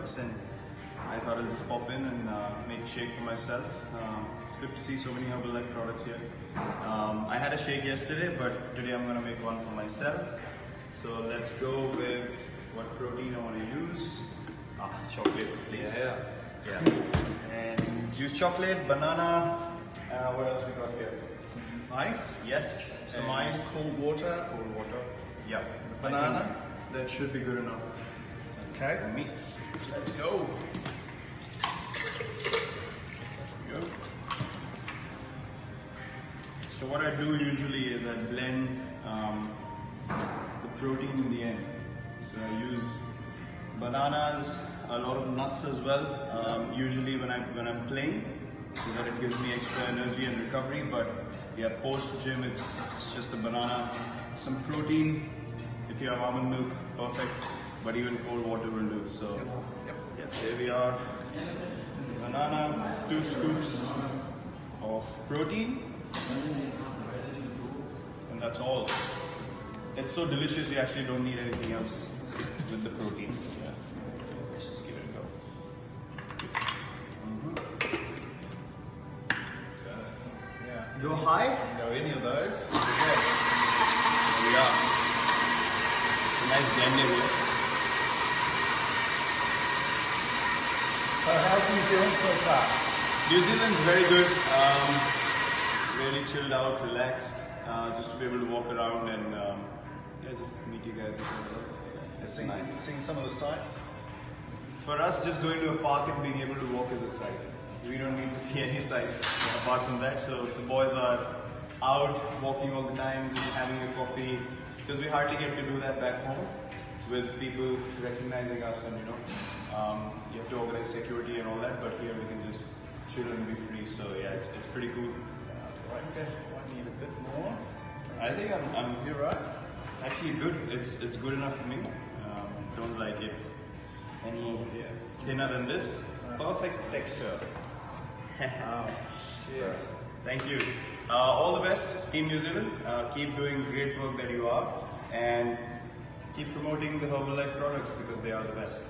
products, and I thought I'll just pop in and make a shake for myself. It's good to see so many Herbalife products here. I had a shake yesterday, but today I'm gonna make one for myself. So let's go with what protein I want to use. Chocolate, please. Yeah. And juice chocolate, banana. What else we got here? Some ice. Yes, some ice. Cold water. Cold water. Yeah. Banana. That should be good enough. Okay. For me. Let's go. There we go. So what I do usually is I blend the protein in the end. So I use bananas, a lot of nuts as well. Usually when I'm playing, so that it gives me extra energy and recovery. But yeah, post gym it's just a banana, some protein. If you have almond milk, perfect. But even cold water will do. So yeah, there we are. Banana, 2 scoops of protein, and that's all. It's so delicious, you actually don't need anything else with the protein. Yeah. Let's just give it a go. Yeah. Go high? Go any of those. Okay. There we are. It's a nice blend here. So how's New Zealand so far? New Zealand's very good. Really chilled out, relaxed. Just to be able to walk around and yeah, just meet you guys. It's nice. Seeing some of the sights? For us, just going to a park and being able to walk is a sight. We don't need to see any sights apart from that. So the boys are out walking all the time, just having a coffee, because we hardly get to do that back home with people recognizing us, and you have to organize security and all that. But here we can just chill and be free. So yeah, it's pretty cool. Right, okay. I need a bit more. I think You're right. actually good. It's good enough for me. Don't like it any thinner than this. Perfect texture. Cheers. Thank you. All the best, Team New Zealand. Keep doing great work that you are, and keep promoting the Herbalife products because they are the best.